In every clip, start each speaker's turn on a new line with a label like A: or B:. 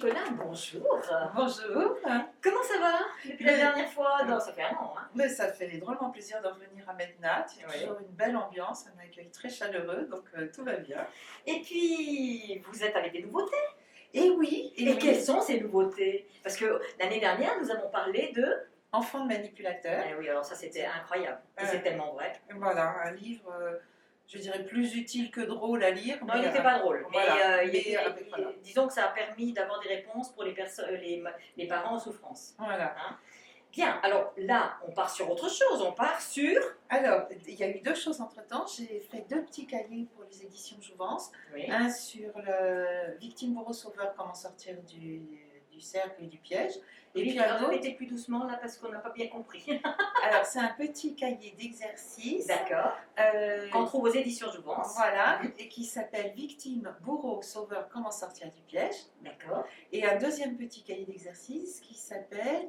A: Nicolas, bonjour.
B: Bonjour.
A: Comment ça va depuis la dernière fois? Non, ça fait un an. Hein.
B: Mais ça fait drôlement plaisir de revenir à Mednat. Il y a
A: Oui.
B: toujours une belle ambiance, un accueil très chaleureux, donc tout va bien.
A: Et puis, vous êtes avec des nouveautés.
B: Et oui,
A: Et quelles sont ces nouveautés? Parce que l'année dernière, nous avons parlé de...
B: Enfant de manipulateur.
A: Eh oui, alors ça c'était incroyable. Et c'est tellement vrai.
B: Voilà, un livre, je dirais, plus utile que drôle à lire.
A: Non, il n'était pas drôle.
B: Voilà,
A: Mais disons que ça a permis d'avoir des réponses pour les parents en souffrance.
B: Voilà.
A: Hein? Bien, alors là, on part sur autre chose. On part sur...
B: Alors, il y a eu deux choses entre-temps. J'ai fait deux petits cahiers pour les éditions Jouvence.
A: Oui.
B: Un sur le victime bourreau sauveur, comment sortir du cercle et du piège.
A: Et puis
B: un autre.
A: répétez plus doucement là parce qu'on n'a pas bien compris.
B: Alors, c'est un petit cahier d'exercice.
A: D'accord. Qu'on trouve aux éditions Jouvence.
B: Voilà, et qui s'appelle Victime, bourreau, sauveur, comment sortir du piège.
A: D'accord.
B: Et un deuxième petit cahier d'exercice qui s'appelle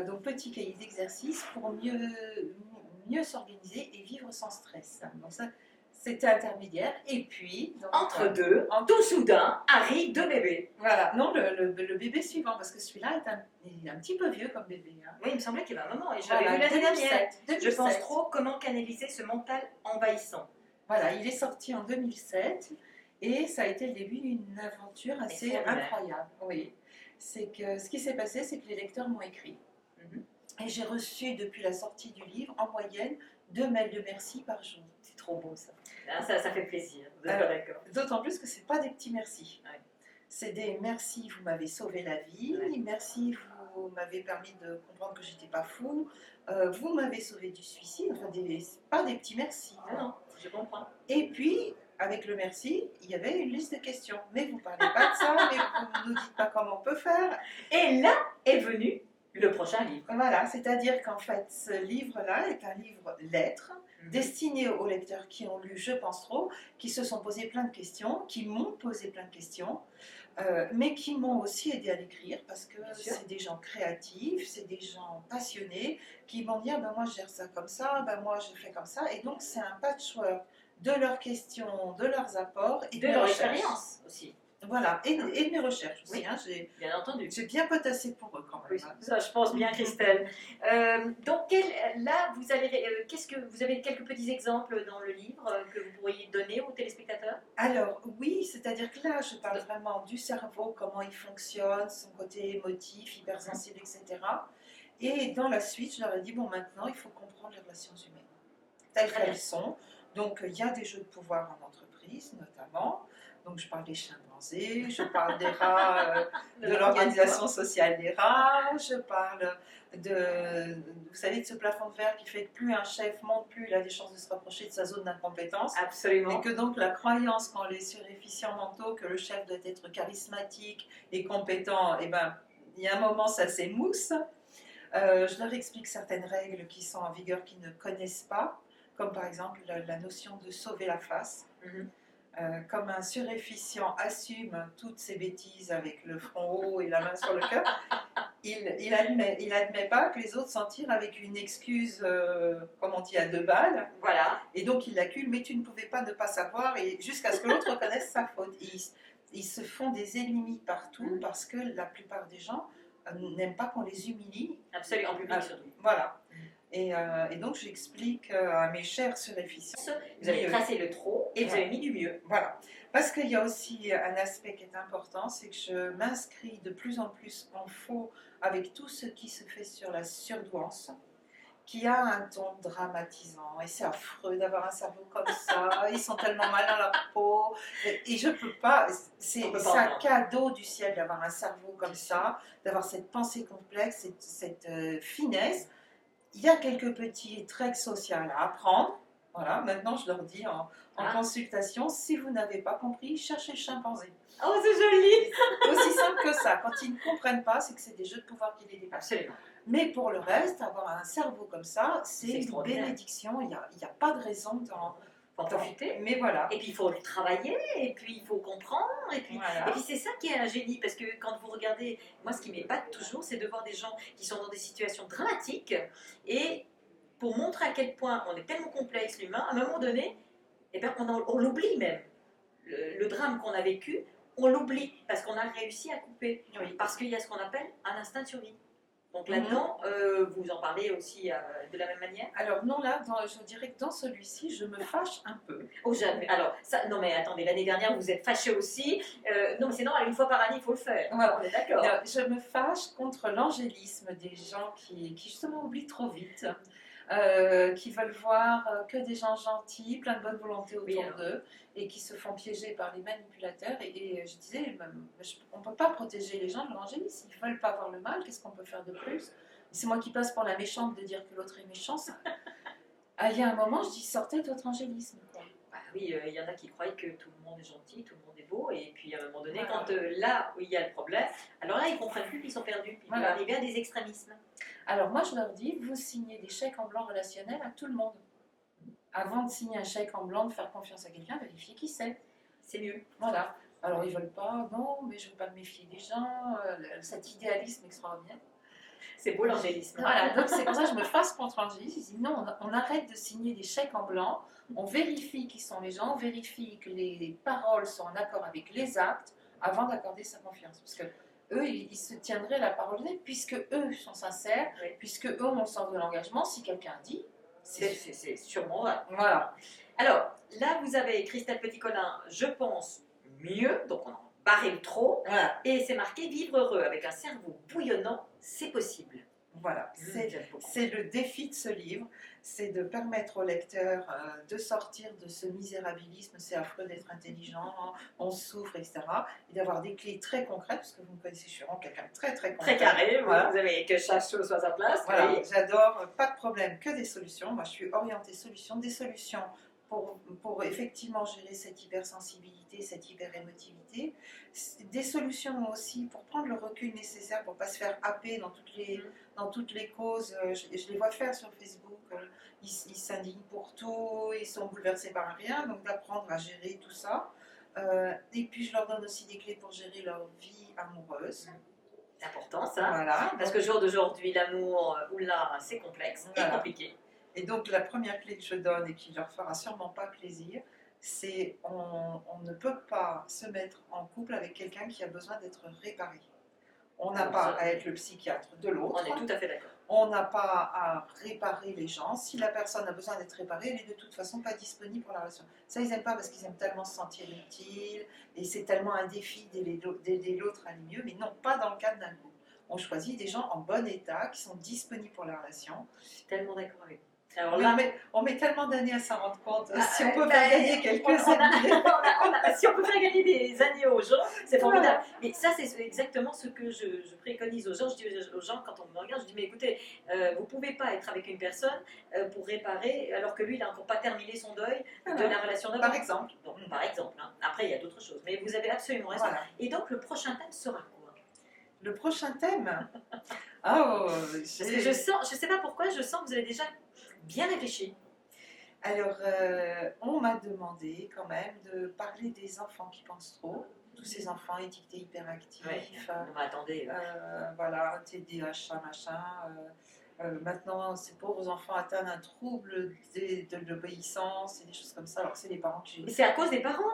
B: donc petit cahier d'exercice pour mieux s'organiser et vivre sans stress. Donc ça, c'était intermédiaire. Et puis, donc,
A: entre deux, tout soudain, arrive deux bébés.
B: Voilà, non, le bébé suivant, parce que celui-là est un petit peu vieux comme bébé. Hein.
A: Oui, il me semblait qu'il y avait un moment, et je l'avais vu l'année dernière.
B: 2007.
A: Je pense trop comment canaliser ce mental envahissant.
B: Voilà, il est sorti en 2007 et ça a été le début d'une aventure assez incroyable. Oui, c'est que ce qui s'est passé, c'est que les lecteurs m'ont écrit. Et j'ai reçu depuis la sortie du livre, en moyenne, 2 mails de merci par jour.
A: C'est trop beau ça. Ça fait plaisir, vous êtes d'accord.
B: D'autant plus que ce n'est pas des petits merci.
A: Ouais.
B: C'est des merci, vous m'avez sauvé la vie, merci, vous m'avez permis de comprendre que j'étais pas fou, vous m'avez sauvé du suicide, enfin, pas des petits merci.
A: Ah non, je comprends.
B: Et puis, avec le merci, il y avait une liste de questions. Mais vous ne parlez pas de ça, mais vous ne nous dites pas comment on peut faire.
A: Et là est venu le prochain livre.
B: Voilà, c'est-à-dire qu'en fait, ce livre-là est un livre lettres, destiné aux lecteurs qui ont lu Je pense trop, qui se sont posé plein de questions, qui m'ont posé plein de questions, mais qui m'ont aussi aidé à l'écrire, parce que c'est des gens créatifs, c'est des gens passionnés, qui vont dire, ben moi je gère ça comme ça, ben moi je fais comme ça, et donc c'est un patchwork de leurs questions, de leurs apports, et
A: de leur expérience aussi.
B: Voilà, et de mes recherches aussi.
A: Oui,
B: hein,
A: bien entendu.
B: J'ai bien potassé pour eux quand même.
A: Oui, ça, je pense bien, Christelle. Donc là, qu'est-ce que vous avez quelques petits exemples dans le livre que vous pourriez donner aux téléspectateurs?
B: Alors oui, c'est-à-dire que là, je parle vraiment du cerveau, comment il fonctionne, son côté émotif, hypersensible, etc. Et dans la suite, je leur ai dit, bon, maintenant, il faut comprendre les relations humaines, telles qu'elles sont. Donc, il y a des jeux de pouvoir en entreprise, notamment. Donc, je parle des chimpanzés, je parle des rats, de l'organisation sociale des rats, je parle vous savez, de ce plafond de verre qui fait que plus un chef monte, plus il a des chances de se rapprocher de sa zone d'incompétence.
A: Absolument.
B: Et que donc la croyance qu'en les suréfficients mentaux, que le chef doit être charismatique et compétent, eh ben, il y a un moment, ça s'émousse. Je leur explique certaines règles qui sont en vigueur, qu'ils ne connaissent pas, comme par exemple la notion de sauver la face. Comme un surefficient assume toutes ses bêtises avec le front haut et la main sur le cœur, il admet pas que les autres s'en tirent avec une excuse, comme on dit, à 2 balles.
A: Voilà.
B: Et donc il l'accuse, mais tu ne pouvais pas ne pas savoir, et jusqu'à ce que l'autre reconnaisse sa faute. Ils se font des ennemis partout parce que la plupart des gens n'aiment pas qu'on les humilie.
A: Absolument, en public surtout.
B: Voilà. Et donc j'explique à mes chers surefficients.
A: Vous avez tracé le trop et vous avez mis du mieux.
B: Voilà. Parce qu'il y a aussi un aspect qui est important, c'est que je m'inscris de plus en plus en faux avec tout ce qui se fait sur la surdouance, qui a un ton dramatisant. Et c'est affreux d'avoir un cerveau comme ça. Ils sont tellement mal dans leur peau. Et je peux pas. C'est un cadeau du ciel d'avoir un cerveau comme ça, d'avoir cette pensée complexe, cette finesse. Il y a quelques petits tricks sociaux à apprendre. Voilà, maintenant je leur dis en consultation, si vous n'avez pas compris, cherchez le chimpanzé.
A: Oh, c'est joli!
B: Aussi simple que ça. Quand ils ne comprennent pas, c'est que c'est des jeux de pouvoir qui les dépassent.
A: Absolument.
B: Mais pour le reste, avoir un cerveau comme ça, c'est une bénédiction. Il n'y a pas de raison d'en
A: profiter.
B: Mais voilà.
A: Et puis il faut le travailler, et puis il faut comprendre, et puis c'est ça qui est un génie, parce que quand vous regardez, moi ce qui m'épate toujours, c'est de voir des gens qui sont dans des situations dramatiques, et pour montrer à quel point on est tellement complexe l'humain, à un moment donné, eh ben, on l'oublie même. Le drame qu'on a vécu, on l'oublie parce qu'on a réussi à couper.
B: Oui.
A: Parce qu'il y a ce qu'on appelle un instinct de survie. Donc là-dedans, vous en parlez aussi de la même manière?
B: Alors non, là, je dirais que dans celui-ci, je me fâche un peu.
A: Oh, jamais. Alors, ça, non mais attendez, l'année dernière, vous êtes fâché aussi. Non, mais c'est normal, une fois par année, il faut le faire.
B: Voilà.
A: On est d'accord.
B: Je me fâche contre l'angélisme des gens qui justement oublient trop vite, qui veulent voir que des gens gentils, plein de bonne volonté autour d'eux, et qui se font piéger par les manipulateurs. Et je disais, on ne peut pas protéger les gens de l'angélisme. Ils ne veulent pas voir le mal, qu'est-ce qu'on peut faire de plus? C'est moi qui passe pour la méchante de dire que l'autre est méchant. Il y a un moment, je dis, sortez de votre angélisme. Quoi.
A: Bah oui, il y en a qui croient que tout le monde est gentil, tout le monde est beau, et puis à un moment donné, quand là où il y a le problème, alors là, ils ne comprennent plus qu'ils sont perdus, puis ils vont arriver à des extrémismes.
B: Alors moi, je leur dis, vous signez des chèques en blanc relationnels à tout le monde. Avant de signer un chèque en blanc, de faire confiance à quelqu'un, vérifiez qui c'est.
A: C'est mieux.
B: Voilà. Alors ils ne veulent pas, non, mais je ne veux pas me méfier des gens, cet idéalisme extraordinaire.
A: C'est beau l'angélisme.
B: Voilà, donc c'est pour ça que je me fasse contre l'angélisme. Je dis non, on arrête de signer des chèques en blanc, on vérifie qui sont les gens, on vérifie que les paroles sont en accord avec les actes avant d'accorder sa confiance. Parce que eux, ils se tiendraient la parole donnée, puisque eux sont sincères, puisque eux ont le sens de l'engagement. Si quelqu'un dit,
A: c'est sûrement vrai.
B: Voilà.
A: Alors, là, vous avez Christelle Petit-Colin, je pense mieux, donc on en barre le trop, et c'est marqué vivre heureux avec un cerveau bouillonnant, c'est possible.
B: Voilà, c'est le défi de ce livre, c'est de permettre au lecteur de sortir de ce misérabilisme, c'est affreux d'être intelligent, on souffre, etc. Et d'avoir des clés très concrètes, parce que vous me connaissez, je suis vraiment quelqu'un de très très concret.
A: Très carré, voilà. Vous avez que chaque chose soit à sa place.
B: Voilà, j'adore, pas de problème, que des solutions. Moi je suis orientée solutions, des solutions pour effectivement gérer cette hypersensibilité, cette hyperémotivité, des solutions aussi pour prendre le recul nécessaire pour ne pas se faire happer dans toutes les causes. Je les vois faire sur Facebook, ils s'indignent pour tout, ils sont bouleversés par rien, donc d'apprendre à gérer tout ça. Et puis je leur donne aussi des clés pour gérer leur vie amoureuse.
A: C'est important ça,
B: voilà,
A: parce que jour d'aujourd'hui, l'amour, oula, c'est complexe et compliqué.
B: Et donc la première clé que je donne et qui leur fera sûrement pas plaisir, c'est on ne peut pas se mettre en couple avec quelqu'un qui a besoin d'être réparé. On n'a pas à être le psychiatre de l'autre.
A: On est tout à fait d'accord.
B: On n'a pas à réparer les gens. Si la personne a besoin d'être réparée, elle est de toute façon pas disponible pour la relation. Ça, ils n'aiment pas parce qu'ils aiment tellement se sentir utiles et c'est tellement un défi d'aider l'autre à aller mieux. Mais non, pas dans le cadre d'un couple. On choisit des gens en bon état qui sont disponibles pour la relation.
A: Je suis tellement d'accord avec vous. Alors
B: là, on met tellement d'années à s'en rendre compte. Si on peut faire gagner quelques années.
A: Si on peut faire gagner des années aux gens, c'est formidable. Mais ça, c'est exactement ce que je préconise aux gens. Je dis aux gens, quand on me regarde, je dis, mais écoutez, vous ne pouvez pas être avec une personne pour réparer, alors que lui, il n'a encore pas terminé son deuil de la relation d'avant.
B: Par exemple.
A: Donc, par exemple. Hein. Après, il y a d'autres choses. Mais vous avez absolument raison. Voilà. Et donc, le prochain thème sera quoi?
B: Le prochain thème
A: Parce que je sens, je ne sais pas pourquoi, je sens que vous avez déjà bien réfléchi.
B: Alors, on m'a demandé quand même de parler des enfants qui pensent trop, tous ces enfants étiquetés hyperactifs.
A: Attendez.
B: Voilà, TDAH, machin. Maintenant, ces pauvres enfants atteignent un trouble de l'obéissance et des choses comme ça, alors que c'est les parents qui...
A: C'est à cause des parents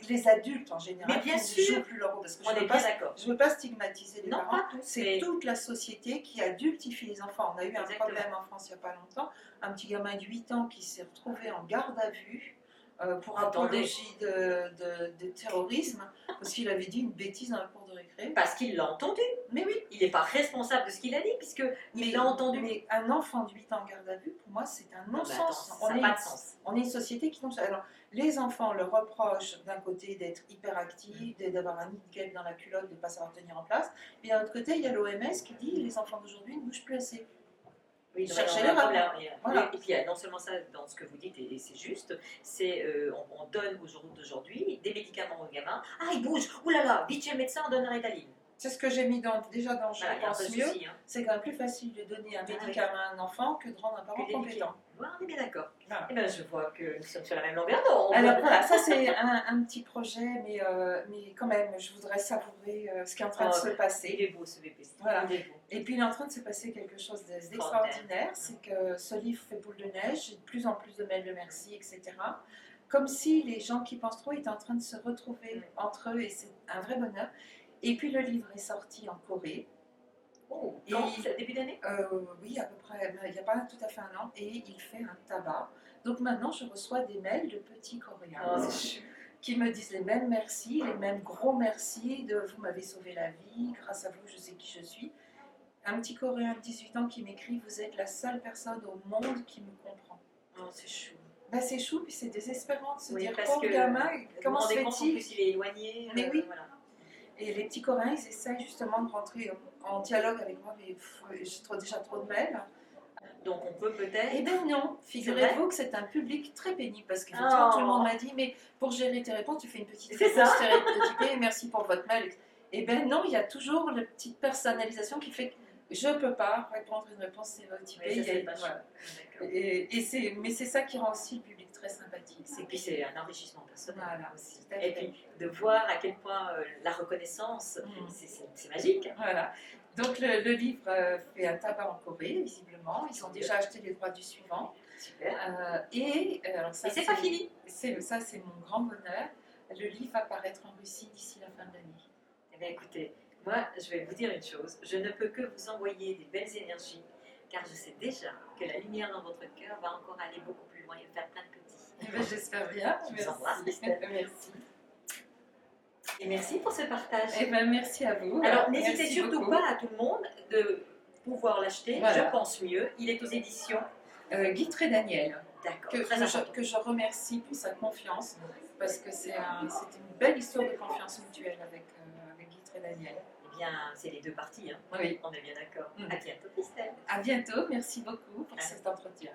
B: les adultes en général.
A: Mais bien sûr.
B: Jouent plus leur rôle, parce que
A: on est bien d'accord.
B: Je ne veux pas stigmatiser les parents.
A: Pas tous.
B: C'est toute la société qui adultifie les enfants. On a eu un problème en France il n'y a pas longtemps. Un petit gamin de 8 ans qui s'est retrouvé en garde à vue pour apologie de terrorisme, parce qu'il avait dit une bêtise dans la cour de récré.
A: Parce qu'il l'a entendu.
B: Mais oui.
A: Il n'est pas responsable de ce qu'il a dit, puisqu'il l'a entendu.
B: Mais un enfant de 8 ans en garde à vue, pour moi, c'est un non-sens.
A: Ça n'a pas de sens.
B: On est une société qui... Alors, les enfants, on leur reproche d'un côté d'être hyperactifs, d'avoir un nid de guêpe dans la culotte, de ne pas savoir tenir en place. Puis d'un autre côté, il y a l'OMS qui dit les enfants d'aujourd'hui ne bougent plus assez.
A: Oui,
B: chercher l'erreur.
A: Voilà. Et puis il y a non seulement ça dans ce que vous dites, et c'est juste, c'est on donne au jour d'aujourd'hui des médicaments aux gamins. Ah, il bouge, oulala, vite chez le médecin, on donne un Ritaline.
B: C'est ce que j'ai mis déjà dans Je pense mieux.
A: Hein.
B: C'est quand même plus facile de donner un médicament à un enfant que de rendre un parent compétent.
A: Voilà, on est bien d'accord. Voilà. Et bien, je vois que nous sommes sur la même longueur d'onde.
B: Alors voilà, ça c'est un petit projet, mais quand même, je voudrais savourer ce qui est en train de se passer.
A: Il est beau ce bébé.
B: Voilà. Et puis il est en train de se passer quelque chose d'extraordinaire, c'est que ce livre fait boule de neige, j'ai de plus en plus de mails de merci, etc. comme si les gens qui pensent trop étaient en train de se retrouver entre eux, et c'est un vrai bonheur. Et puis le livre est sorti en Corée.
A: Oh, quand c'est début d'année?
B: Oui, à peu près, il n'y a pas tout à fait un an, et il fait un tabac. Donc maintenant, je reçois des mails de petits Coréens qui me disent les mêmes merci, les mêmes gros merci de vous m'avez sauvé la vie, grâce à vous, je sais qui je suis. Un petit Coréen de 18 ans qui m'écrit, vous êtes la seule personne au monde qui me comprend.
A: Oh, c'est chou.
B: Ben, c'est chou, puis c'est désespérant de se dire,
A: parce
B: pauvre
A: que
B: comment se fait-il?
A: En plus, il est éloigné.
B: Mais oui.
A: Voilà.
B: Et les petits Coréens, ils essayent justement de rentrer en dialogue avec moi, mais j'ai déjà trop de mails.
A: Donc on peut peut-être...
B: Eh bien non, figurez-vous que c'est un public très pénible, parce que tout le monde m'a dit, mais pour gérer tes réponses, tu fais une petite réponse stéréotypée, merci pour votre mail. Eh bien non, il y a toujours la petite personnalisation qui fait que je ne peux pas répondre à une réponse stéréotypée. Mais c'est ça qui rend aussi le public très sympathique.
A: Et puis c'est un enrichissement personnel aussi.
B: Et
A: puis de voir à quel point la reconnaissance, c'est magique.
B: Voilà. Donc le livre fait un tabac en Corée, visiblement. Ils ont déjà acheté les droits du suivant.
A: Super.
B: Alors ça,
A: et c'est pas fini.
B: Ça, c'est mon grand bonheur. Le livre va paraître en Russie d'ici la fin de l'année.
A: Eh bien écoutez, moi je vais vous dire une chose. Je ne peux que vous envoyer des belles énergies, car je sais déjà que la lumière dans votre cœur va encore aller beaucoup plus loin et faire plein de petits.
B: Eh bien, j'espère bien.
A: Je vous embrasse, Christelle.
B: Merci.
A: Et merci pour ce partage.
B: Eh bien, merci à vous.
A: Alors, n'hésitez surtout pas à tout le monde de pouvoir l'acheter. Voilà. Je pense mieux. Il est aux éditions
B: Guitry Daniel.
A: D'accord.
B: Que je remercie pour sa confiance, parce que c'est une belle histoire de confiance mutuelle avec Guitry Daniel.
A: Eh bien, c'est les deux parties. Hein.
B: Oui.
A: On est bien d'accord. À bientôt, Christelle.
B: À bientôt. Merci beaucoup pour cet entretien.